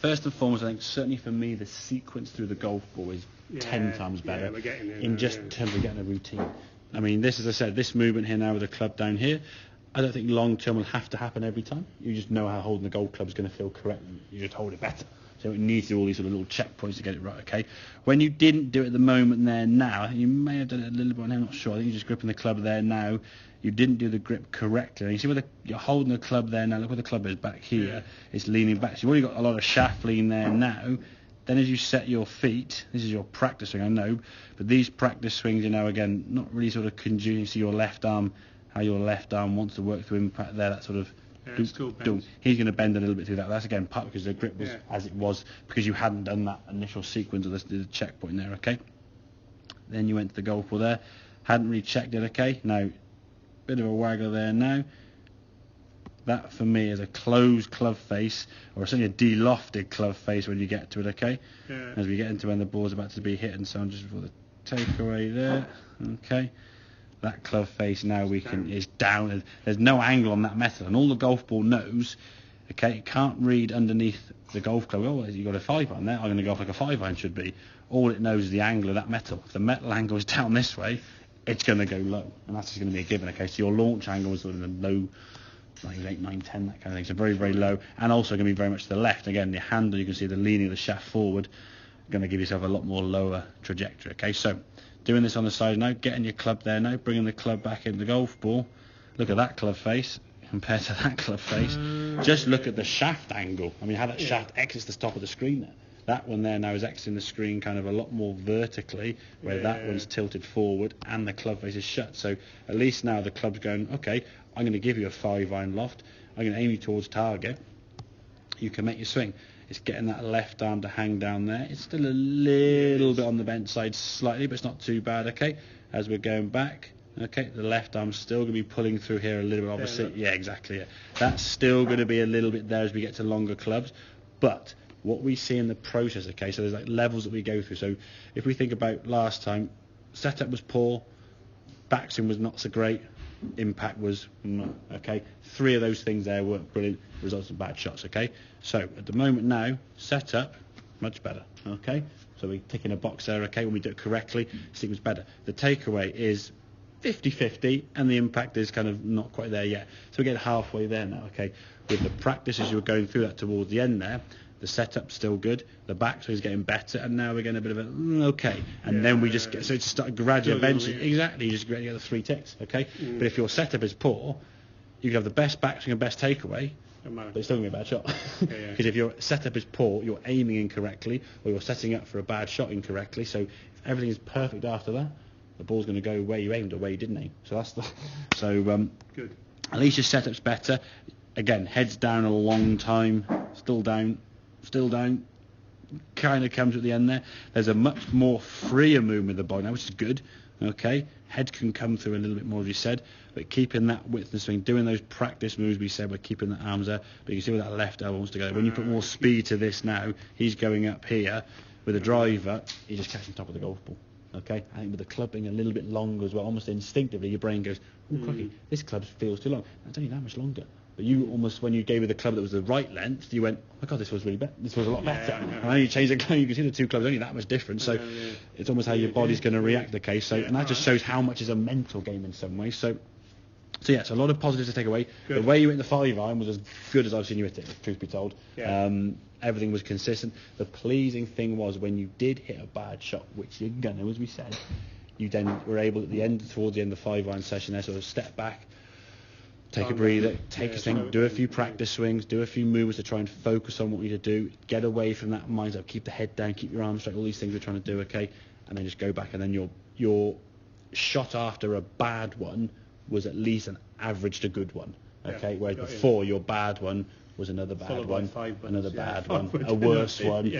First and foremost, I think certainly for me, the sequence through the golf ball is 10 times better we're getting there in now, just terms of getting a routine. I mean, this, as I said, this movement here now with the club down here, I don't think long term will have to happen every time. You just know how holding the golf club is going to feel correct. You just hold it better. So it needs to do all these sort of little checkpoints to get it right, okay? When you didn't do it at the moment there now, you may have done it a little bit, I'm not sure. I think you're just gripping the club there now. You didn't do the grip correctly. And you see where you're holding the club there now, look where the club is back here. It's leaning back. So you've already got a lot of shaft lean there now. Then as you set your feet, this is your practice swing, I know, but these practice swings, you know, again, not really sort of conducive to your left arm, how your left arm wants to work through impact there, that sort of He's going to bend a little bit through that. That's again part because the grip was as it was because you hadn't done that initial sequence of the checkpoint there, okay? Then you went to the golf ball there, hadn't really checked it, okay? Now, bit of a waggle there now. That for me is a closed club face, or certainly a de-lofted club face when you get to it, okay? Yeah. As we get into when the ball's about to be hit and so on, just before the takeaway there, okay? That club face now is down. And there's no angle on that metal, and all the golf ball knows, okay, it can't read underneath the golf club. Oh, you got a 5-iron there. I'm going to go off like a 5-iron should be. All it knows is the angle of that metal. If the metal angle is down this way, it's going to go low, and that's just going to be a given. Okay, so your launch angle was sort of the low, like 8, 9, 10, that kind of thing. So very, very low, and also going to be very much to the left. Again, the handle, you can see the leaning of the shaft forward, going to give yourself a lot more lower trajectory. Okay, so doing this on the side now, getting your club there now, bringing the club back into the golf ball. Look at that club face compared to that club face. Just look at the shaft angle. I mean, how that shaft exits the top of the screen there. That one there now is exiting the screen kind of a lot more vertically, where that one's tilted forward and the club face is shut. So at least now the club's going, okay, I'm going to give you a 5-iron loft. I'm going to aim you towards target. You can make your swing. It's getting that left arm to hang down there. It's still a little bit on the bent side slightly, but it's not too bad, okay? As we're going back, okay, the left arm's still going to be pulling through here a little bit, obviously. Yeah, exactly, yeah. That's still going to be a little bit there as we get to longer clubs. But what we see in the process, okay, so there's like levels that we go through. So if we think about last time, setup was poor, backswing was not so great, impact was not, okay. 3 of those things there weren't brilliant, results in bad shots, okay. So at the moment now, setup much better, okay. So we tick in a box there, okay. When we do it correctly, sequence better. The takeaway is 50-50, and the impact is kind of not quite there yet. So we get halfway there now, okay. With the practice as you were going through that towards the end there, the setup's still good, the backswing is getting better, and now we're getting a bit of a okay, and then we just get, so it's started gradually, eventually, exactly, you just get the 3 ticks, okay. But if your setup is poor, you can have the best backswing and best takeaway, but it's still going to be a bad shot. Because if your setup is poor, you're aiming incorrectly, or you're setting up for a bad shot incorrectly. So if everything is perfect after that, the ball's going to go where you aimed or where you didn't aim. So that's good. At least your setup's better. Again, head's down a long time, still down, kind of comes at the end there. There's a much more freer movement of the ball now, which is good, okay. Head can come through a little bit more, as you said, but keeping that width in the swing, doing those practice moves we said, we're keeping the arms there, but you can see where that left elbow wants to go. When you put more speed to this now, he's going up here with a driver, he's just catching top of the golf ball, okay. I think with the club being a little bit longer as well, almost instinctively your brain goes, oh crikey, this club feels too long. It's only that much longer. But you almost, when you gave me the club that was the right length, you went, oh my God, this was really better. This was a lot better. And then you change the club, you can see the 2 clubs only that much different. So it's almost how your body's going to react. Okay, so and that just shows how much is a mental game in some ways. So yeah, so a lot of positives to take away. Good. The way you hit the 5-iron was as good as I've seen you hit it, truth be told. Everything was consistent. The pleasing thing was when you did hit a bad shot, which you're gonna, as we said, you then were able at the end, towards the end of the 5-iron session there, sort of step back, take a breather, take a thing, do a few practice swings, do a few moves to try and focus on what you need to do, get away from that mindset, keep the head down, keep your arms straight, all these things we're trying to do, okay, and then just go back, and then your shot after a bad one was at least an average to good one, okay, whereas before your bad one was another bad one, another bad one, a worse one,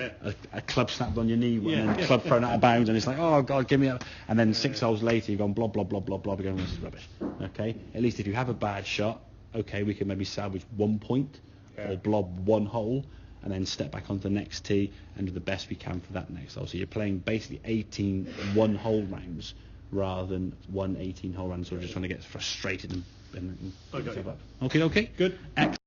a club snapped on your knee, and then club thrown out of bounds, and it's like, oh God, give me a, and then 6 holes later you've gone blah blah blah blah blah, you're going, this is rubbish, okay. At least if you have a bad shot, okay, we can maybe salvage 1 point or blob 1 hole, and then step back onto the next tee and do the best we can for that next hole. So you're playing basically 18 1-hole rounds rather than 1 18-hole round, so we're just trying to get frustrated and okay. Okay, good. Excellent.